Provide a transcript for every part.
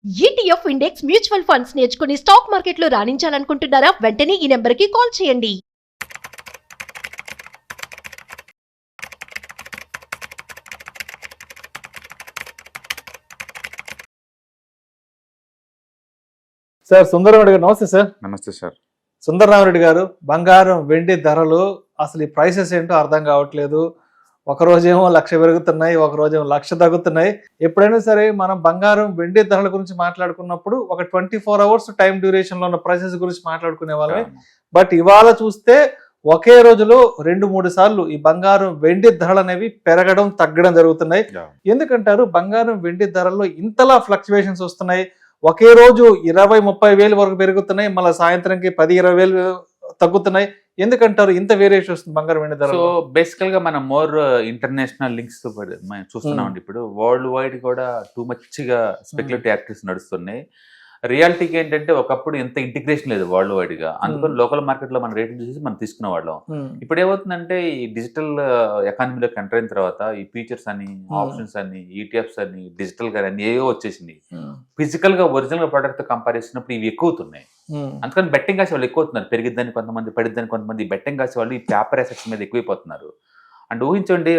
ETF index mutual funds నేర్చుకుని stock మార్కెట్లో రాణించాలనుకుంటున్నారా? వెంటనే ఈ నెంబర్కి కాల్ చేయండి. సార్ సుందరరామరెడ్డి గారు నమస్తే సార్. నమస్తే సార్. సుందరరామరెడ్డి గారు, బంగారం వెండి ధరలు అసలు ఈ ప్రైసెస్ ఏంటో అర్థం కావట్లేదు. ఒక రోజేమో 1,00,000 పెరుగుతున్నాయి, ఒక రోజేమో 1,00,000 తగ్గుతున్నాయి. ఎప్పుడైనా సరే మనం బంగారం వెండి ధరల గురించి మాట్లాడుకున్నప్పుడు ఒక 24 అవర్స్ టైం డ్యూరేషన్ లో ఉన్న ప్రైసెస్ గురించి మాట్లాడుకునే వాళ్ళమే. బట్ ఇవాళ చూస్తే ఒకే రోజులో 2-3 సార్లు ఈ బంగారం వెండి ధరలు అనేవి పెరగడం తగ్గడం జరుగుతున్నాయి. ఎందుకంటారు బంగారం వెండి ధరల్లో ఇంతలా ఫ్లక్చువేషన్స్ వస్తున్నాయి? ఒకే రోజు 20-30 వేలు వరకు పెరుగుతున్నాయి, మళ్ళీ సాయంత్రంకి 10-20 వేలు తగ్గుతున్నాయి. ఎందుకంటారు ఇంత వేరియేషన్ వస్తుంది బంగారం వెండి ధర? సో బేసికల్ గా మనం మోర్ ఇంటర్నేషనల్ లింక్స్ చూస్తున్నామండి. ఇప్పుడు వరల్డ్ వైడ్ కూడా టూ మచ్ గా స్పెక్యులేటివ్ యాక్టివిటీస్ నడుస్తున్నాయి. రియాలిటీకి ఏంటంటే ఒకప్పుడు ఎంత ఇంటిగ్రేషన్ లేదు వరల్డ్ వైడ్ గా, అందుకని లోకల్ మార్కెట్ లో మన రేట్లు చూసి మనం తీసుకునే వాళ్ళం. ఇప్పుడు ఏమవుతుందంటే ఈ డిజిటల్ ఎకానమీలోకి ఎంటర్ అయిన తర్వాత ఈ ఫీచర్స్ అని, ఆప్షన్స్ అని, ఈటీఎఫ్స్ అని, డిజిటల్ గా అన్ని ఏవో వచ్చేసింది. ఫిజికల్ గా ఒరిజినల్ గా ప్రొడక్ట్ తో కంపేర్ చేసినప్పుడు ఇవి ఎక్కువ అవుతున్నాయి. అందుకని బెట్టింగ్ కాసే వాళ్ళు ఎక్కువ అవుతున్నారు. పెరిగిద్దని కొంతమంది, పడిద్దని కొంతమంది. బెట్టింగ్ కాసే వాళ్ళు ఈ పేపర్ అసెట్స్ మీద ఎక్కువైపోతున్నారు. అండ్ ఊహించండి,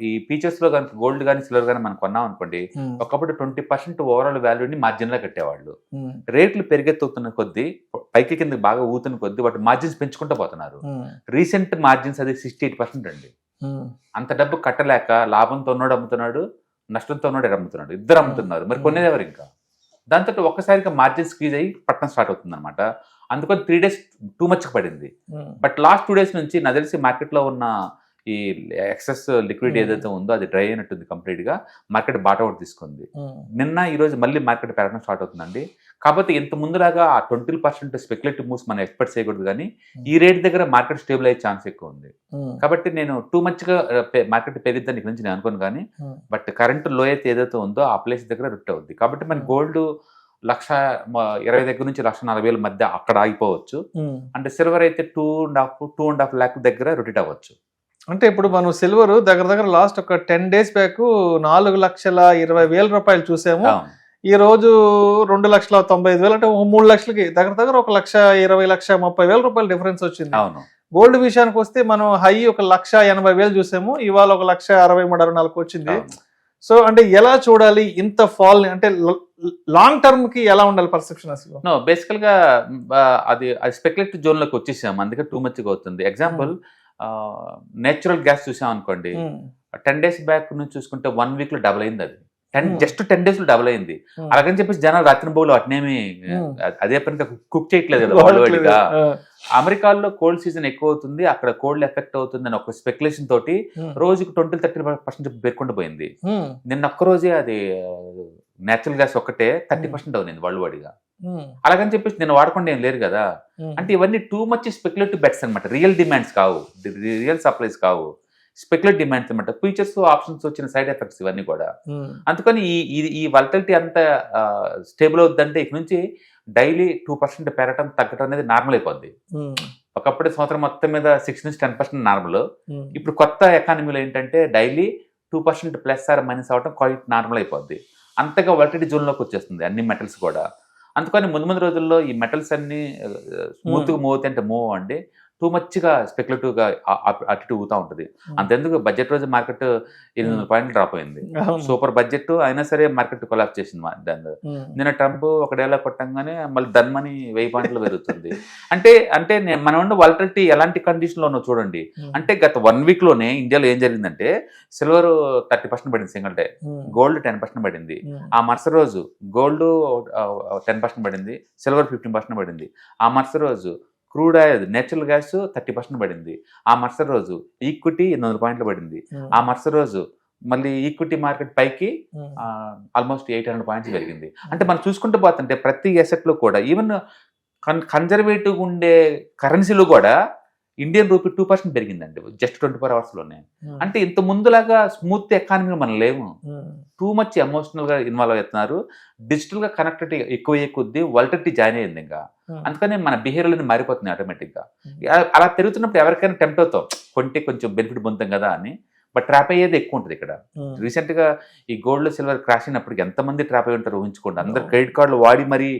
ఈ ఫీచర్స్ లో కనుక గోల్డ్ కానీ సిల్వర్ కానీ మనం కొన్నాం అనుకోండి, ఒకప్పుడు 20% ఓవరాల్ వాల్యూని మార్జిన్ లో కట్టేవాళ్ళు. రేట్లు పెరిగెత్తుతున్న కొద్దీ, పైకి కింద బాగా ఊతున్న కొద్దీ వాటి మార్జిన్స్ పెంచుకుంటూ పోతున్నారు. రీసెంట్ మార్జిన్స్ అది 68% అండి. అంత డబ్బు కట్టలేక లాభంతో ఉన్నాడు అమ్ముతున్నాడు, నష్టంతో ఉన్నాడు అమ్ముతున్నాడు, ఇద్దరు అమ్ముతున్నారు. మరి కొనేది ఎవరు? ఇంకా దాంతో ఒక్కసారిగా మార్జిన్ స్క్వీజ్ అయ్యి పట్టణం స్టార్ట్ అవుతుంది అనమాట. అందుకని 3 days టూ మచ్ పడింది. బట్ లాస్ట్ 2 days నుంచి నాకు తెలిసి మార్కెట్లో ఉన్న ఈ ఎక్సెస్ లిక్విడిటీ ఏదైతే ఉందో అది డ్రై అయినట్టుంది కంప్లీట్ గా. మార్కెట్ బాటౌట్ తీసుకుంది. నిన్న ఈ రోజు మళ్ళీ మార్కెట్ పెరగడం స్టార్ట్ అవుతుందండి. కాకపోతే ఇంత ముందులాగా ఆ 20% స్పెక్యులేటివ్ మూవ్స్ మనం ఎక్స్పెక్ట్ చేయకూడదు, కానీ ఈ రేట్ దగ్గర మార్కెట్ స్టేబుల్ అయ్యే ఛాన్స్ ఎక్కువ ఉంది. కాబట్టి నేను టూ మచ్ గా మార్కెట్ పెరిగిద్దని ఇక్కడ నుంచి నేను అనుకోను, కానీ బట్ కరెంట్ లో అయితే ఏదైతే ఉందో ఆ ప్లేస్ దగ్గర రిట్ అవుద్ది. కాబట్టి మన గోల్డ్ 1,20,000 దగ్గర నుంచి 1,40,000 మధ్య అక్కడ ఆగిపోవచ్చు. అంటే సిల్వర్ అయితే 2.5 lakh దగ్గర రొటేట్ అవ్వచ్చు. అంటే ఇప్పుడు మనం సిల్వర్ దగ్గర లాస్ట్ ఒక 10 days బ్యాక్ 4,20,000 రూపాయలు చూసాము. ఈ రోజు 2,95,000, అంటే 3 లక్షలకి దగ్గర 1,20,000, 1,30,000 రూపాయలు డిఫరెన్స్ వచ్చింది. గోల్డ్ విషయానికి వస్తే మనం హై 1,80,000 చూసాము, ఇవాళ 1,63,64 వచ్చింది. సో అంటే ఎలా చూడాలి ఇంత ఫాల్? అంటే లాంగ్ టర్మ్ కి ఎలా ఉండాలి పర్సెప్షన్ అసలు? నో, బేసికల్ గా అది స్పెక్యులేటివ్ జోన్ లోకి వచ్చేసాము, అందుకే టూ మచ్ గా అవుతుంది. ఎగ్జాంపుల్, నేచురల్ గ్యాస్ చూసాం అనుకోండి, 10 days బ్యాక్ నుంచి చూసుకుంటే 1 week లో డబుల్ అయింది. అది జస్ట్ 10 days లో డబుల్ అయింది. అలాగని చెప్పేసి జనాలు రాత్రి బోలు అట్నేమి అదే పనిగా కుక్ చేయట్లేదు కదా వరల్డ్ వైడ్ గా. అమెరికాలో కోల్డ్ సీజన్ ఎక్కువ అవుతుంది, అక్కడ కోల్డ్ ఎఫెక్ట్ అవుతుంది అని ఒక స్పెక్యులేషన్ తోటి రోజుకి 20-30% పేర్కొంటూ పోయింది. నిన్న ఒక్క రోజే అది నేచురల్ గ్యాస్ ఒక్కటే 30% అవుతుంది వరల్డ్ వైడ్ గా. అలాగని చెప్పేసి నేను వాడకుండా ఏం లేరు కదా. అంటే ఇవన్నీ టూ మచ్ స్పెక్యులేటివ్ బెట్స్ అనమాట. రియల్ డిమాండ్స్ కావు, రియల్ సప్లైస్ కావు, స్పెక్యులేటివ్ డిమాండ్స్ అనమాట. ఫీచర్స్, ఆప్షన్స్ వచ్చిన సైడ్ ఎఫెక్ట్స్ ఇవన్నీ కూడా. అందుకని ఈ వాలటిలిటీ అంతా స్టేబుల్ అవుతుందంటే ఇక నుంచి డైలీ 2% పెరగడం తగ్గడం అనేది నార్మల్ అయిపోద్ది. ఒకప్పుడు సంవత్సరం మొత్తం మీద 6-10% నార్మల్. ఇప్పుడు కొత్త ఎకానమీలో ఏంటంటే డైలీ 2% ప్లస్ ఆర్ మైనస్ అవడం క్వైట్ నార్మల్ అయిపోద్ది. అంతగా వాలటిలిటీ జోన్లోకి వచ్చేస్తుంది అన్ని మెటల్స్ కూడా. అందుకని ముందు రోజుల్లో ఈ మెటల్స్ అన్ని స్మూత్గా మూవ్ అవుతాయి, అంటే మూవ్ అండి టూ మచ్గా స్పెక్యులేటివ్ గా అటు ఊతా ఉంటుంది. అంతెందుకు బడ్జెట్ రోజు మార్కెట్ 800 పాయింట్లు డ్రాప్ అయింది. సూపర్ బడ్జెట్ అయినా సరే మార్కెట్ కొలాప్స్ చేసింది. దాని నిన్న ట్రంప్ ఒక డైలాగ్ కొట్టంగానే మళ్ళీ ధన్మని 1000 పాయింట్లు పెరుగుతుంది. అంటే మనం ఉన్న వాలటిలిటీ ఎలాంటి కండిషన్ లో ఉన్నో చూడండి. అంటే గత 1 week లోనే ఇండియాలో ఏం జరిగిందంటే సిల్వర్ 30% పడింది సింగిల్ డే, గోల్డ్ 10% పడింది. ఆ మరుసటి రోజు గోల్డ్ 10% పడింది, సిల్వర్ 15% పడింది. ఆ మరుసటి రోజు క్రూడ్ ఆయిల్, నేచురల్ గ్యాస్ 30% పడింది. ఆ మరుసటి రోజు ఈక్విటీ 800 పాయింట్లు పడింది. ఆ మరుసటి రోజు మళ్ళీ ఈక్విటీ మార్కెట్ పైకి ఆల్మోస్ట్ 800 పాయింట్స్ పెరిగింది. అంటే మనం చూసుకుంటూ పోతుంటే ప్రతి అసెట్ లో కూడా, ఈవెన్ కన్జర్వేటివ్ ఉండే కరెన్సీలో కూడా ఇండియన్ రూపీ 2% పెరిగిందండి జస్ట్ 24 hours లోనే. అంటే ఇంత ముందులాగా స్మూత్ ఎకానమీలో మనం లేము. టూ మచ్ ఎమోషనల్ గా ఇన్వాల్వ్ అవుతున్నారు. డిజిటల్ గా కనెక్టివిటీ ఎక్కువ కొద్దీ వాలటిలిటీ జాయిన్ అయ్యింది. ఇంకా అందుకని మన బిహేవియర్ మారిపోతున్నాయి ఆటోమేటిక్ గా. అలా పెరుగుతున్నప్పుడు ఎవరికైనా టెంప్ట్ అవుతాం కొంటే కొంచెం బెనిఫిట్ పొందుతాం కదా అని. బట్ ట్రాప్ అయ్యేది ఎక్కువ ఉంటుంది ఇక్కడ. రీసెంట్ గా ఈ గోల్డ్ సిల్వర్ క్రాష్ అయినప్పటికి ఎంతమంది ట్రాప్ అయి ఉంటారు ఊహించుకోండి. అందరు క్రెడిట్ కార్డులు వాడి మరీ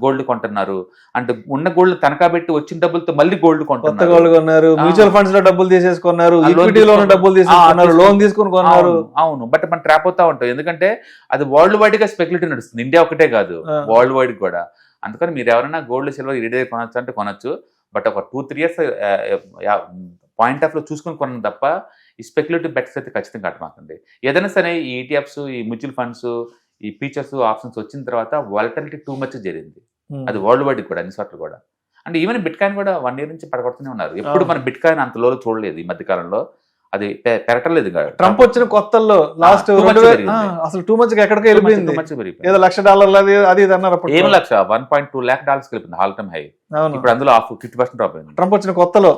గోల్డ్ కొంటున్నారు. అంటే ఉన్న గోల్డ్ తనఖా పెట్టి వచ్చిన డబ్బులతో మళ్ళీ గోల్డ్ కొంటున్నారు, మ్యూచువల్ ఫండ్స్ లో డబ్బులు తీసేసుకున్నారు, ఈక్విటీలో డబ్బులు తీసుకున్నారు, లోన్ తీసుకుని కొన్నారు. అవును, బట్ మనం ట్రాప్ అవుతా ఉంటాం ఎందుకంటే అది వరల్డ్ వైడ్ గా స్పెక్యులేటివ్ నడుస్తుంది. ఇండియా ఒకటే కాదు, వరల్డ్ వైడ్ కూడా. అందుకని మీరు ఎవరైనా గోల్డ్ సిల్వర్ ఈ దగ్గర కొనొచ్చు అంటే కొనొచ్చు, బట్ ఒక 2-3 years పాయింట్ ఆఫ్ లో చూసుకుని కొనడం తప్ప ఈ స్పెక్యులేటివ్ బెట్స్ అయితే ఖచ్చితంగా కట్టమాకండి. ఏదైనా సరే ఈ ఈటీఎఫ్స్, ఈ మ్యూచువల్ ఫండ్స్, ఈ ఫీచర్స్, ఆప్షన్స్ వచ్చిన తర్వాత వాలటిలిటీ టూ మచ్ జరిగింది. అది వరల్డ్ వైడ్ కూడా, అన్ని చోట్ల కూడా. అంటే ఈవెన్ బిట్ కాయిన్ కూడా 1 year నుంచి పడగొడుతూనే ఉన్నారు. ఎప్పుడు మన బిట్ కాయిన్ అంత లోలో చూడలేదు ఈ మధ్య కాలంలో, అది పెరగలేదు. ట్రంప్ వచ్చిన కొత్తల్లో లాస్ట్ అసలు టూ మచ్ ఎక్కడికి వెళ్ళిపోయింది. ఏదో $1,00,000 అది ఇది అన్నారు. ఏం లక్ష $1.2 lakh వెళ్ళిపోయింది ఆల్ టైమ్ హై. ఇప్పుడు అందులో 50% డ్రాప్ అయింది ట్రంప్ వచ్చిన కొత్తలో.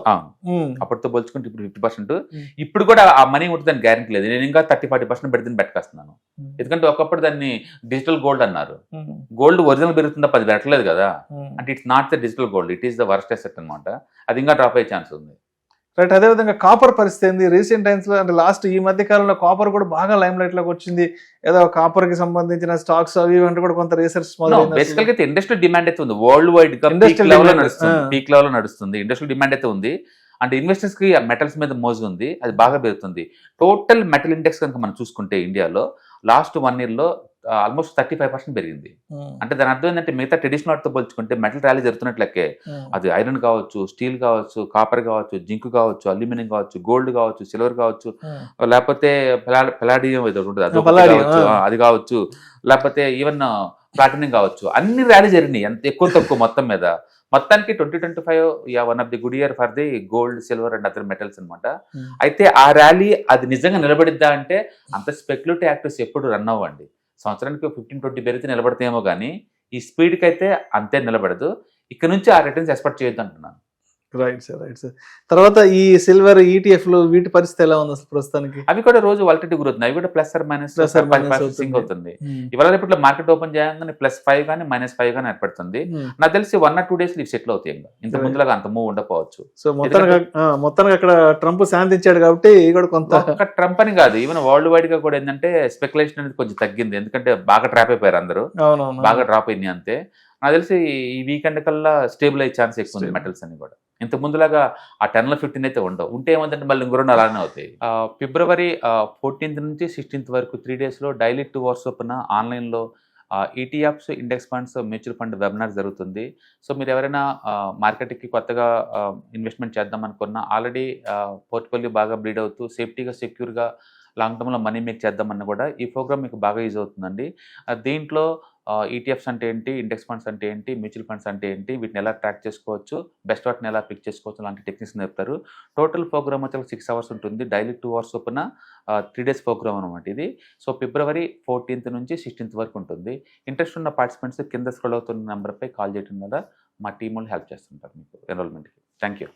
అప్పటితో పోల్చుకుంటే ఇప్పుడు 50%. ఇప్పుడు కూడా ఆ మనీ ఉంటుందని గ్యారెంటీ లేదు. నేను ఇంకా 30-40% పెడితే బెట్టుకొస్తున్నాను. ఎందుకంటే ఒకప్పుడు దాన్ని డిజిటల్ గోల్డ్ అన్నారు. గోల్డ్ ఒరిజినల్ పెరుగుతుందా, 10 పెట్టలేదు కదా. అంటే it's not the digital gold, it is the worst asset అనమాట. అది ఇంకా డ్రాప్ అయ్యే ఛాన్స్ ఉంది. రైట్. అదేవిధంగా కాపర్ పరిస్థితి ఏంది రీసెంట్ టైమ్స్ లో? అంటే లాస్ట్ ఈ మధ్య కాలంలో కాపర్ కూడా బాగా లైమ్ లైట్ లోకి వచ్చింది. ఏదో కాపర్ కి సంబంధించిన స్టాక్స్ అవి ఇవంటే కూడా కొంత రీసెర్చ్ బేసికల్ గా ఇండస్ట్రియల్ డిమాండ్ అయితే ఉంది. వరల్డ్ వైడ్ గా పీక్ లెవెల్ లో నడుస్తుంది. ఇండస్ట్రియల్ డిమాండ్ అయితే ఉంది. అంటే ఇన్వెస్టర్స్ కి మెటల్స్ మీద మోజు ఉంది, అది బాగా పెరుగుతుంది. టోటల్ మెటల్ ఇండెక్స్ కనుక మనం చూసుకుంటే ఇండియాలో లాస్ట్ 1 year లో ఆల్మోస్ట్ 35% పెరిగింది. అంటే దాని అర్థం ఏంటంటే మిగతా ట్రెడిషనల్ వాటితో పోల్చుకుంటే మెటల్ ర్యాలీ జరుగుతున్నట్లకే. అది ఐరన్ కావచ్చు, స్టీల్ కావచ్చు, కాపర్ కావచ్చు, జింక్ కావచ్చు, అల్యూమినియం కావచ్చు, గోల్డ్ కావచ్చు, సిల్వర్ కావచ్చు, లేకపోతే పెలాడియం ఏదో ఉంటుంది అది కావచ్చు, లేకపోతే ఈవెన్ ప్లాటినం కావచ్చు, అన్ని ర్యాలీ జరిగినాయి ఎంత ఎక్కువ తక్కువ మొత్తం మీద. మొత్తానికి 2025 one of the good year for the gold, silver and other metals అనమాట. అయితే ఆ ర్యాలీ అది నిజంగా నిలబడిద్దా అంటే అంత స్పెక్యులేటివ్ యాక్టివ్స్ ఎప్పుడు రన్ అవ్వండి. సంవత్సరానికి 15-20 పెరిగితే నిలబడతాయేమో కానీ ఈ స్పీడ్కి అయితే అంతే నిలబడదు. ఇక్కడ నుంచి ఆ రిటర్న్స్ ఎక్స్పెక్ట్ చేయొద్దు అంటున్నాను. Right sir, right sir. తర్వాత ఈ సిల్వర్ ఈటీఎఫ్లు వీటి పరిస్థితి ఎలా ఉంది అసలు ప్రస్తుతానికి? అవి కూడా రోజు వాలటిలిటీ గురవుతుంది. అవి కూడా ప్లస్ ఆర్ మైనస్ అవుతుంది. ఇవాళ రేపట్లో మార్కెట్ ఓపెన్ చేయగానే +5 కానీ -5 కానీ ఏర్పడుతుంది. నాకు తెలిసి 1 or 2 days ఇవి సెటిల్ అవుతాయి. ఇంత ముందులాగా అంత మూవ్ ఉండకపోవచ్చు. సో మొత్తానికి అక్కడ ట్రంప్ శాంతించాడు కాబట్టి కూడా కొంత ట్రంప్ అని కాదు, ఈవెన్ వరల్డ్ వైడ్ గా కూడా ఏంటంటే స్పెక్యులేషన్ అనేది కొంచెం తగ్గింది. ఎందుకంటే బాగా ట్రాప్ అయిపోయారు అందరూ, బాగా డ్రాప్ అయింది అంతే. నాకు తెలిసి ఈ వీకెండ్ కల్లా స్టేబుల్ అయ్యే ఛాన్స్ ఎక్కువ ఉంది మెటల్స్ అన్ని కూడా. ఇంత ముందులాగా ఆ 10-15 అయితే ఉండవు. ఉంటే ఏమంటే మళ్ళీ ఇంకో 2 అలానే అవుతాయి. February 14th నుంచి 16th వరకు 3 days లో డైలీ 2 hours చొప్పున ఆన్లైన్లో ETFs, index funds, mutual fund webinar జరుగుతుంది. సో మీరు ఎవరైనా మార్కెట్కి కొత్తగా ఇన్వెస్ట్మెంట్ చేద్దాం అనుకున్నా, ఆల్రెడీ పోర్ట్ఫోలియో బాగా బ్రీడ్ అవుతూ సేఫ్టీగా, సెక్యూర్గా లాంగ్ టర్మ్లో మనీ మేక్ చేద్దామన్నా కూడా ఈ ప్రోగ్రామ్ మీకు బాగా యూజ్ అవుతుందండి. దీంట్లో ఈటీఎఫ్స్ అంటే ఏంటి, ఇండెక్స్ ఫండ్స్ అంటే ఏంటి, మ్యూచువల్ ఫండ్స్ అంటే ఏంటి, వీటిని ఎలా ట్రాక్ చేసుకోవచ్చు, బెస్ట్ వాటిని ఎలా పిక్ చేసుకోవచ్చు, అలాంటి టెక్నిక్స్ నేర్పుతారు. టోటల్ ప్రోగ్రామ్ వచ్చి 6 hours ఉంటుంది. డైలీ 2 hours చొప్పున 3 days ప్రోగ్రామ్ అనమాట ఇది. సో February 14th నుంచి 16th వరకు ఉంటుంది. ఇంట్రెస్ట్ ఉన్న పార్టిసిపెంట్స్ కింద స్క్రోల్ అవుతున్న నెంబర్పై కాల్ చేయడం ద్వారా మా టీం వాళ్ళు హెల్ప్ చేస్తుంటారు మీకు ఎన్రోల్మెంట్కి. Thank you.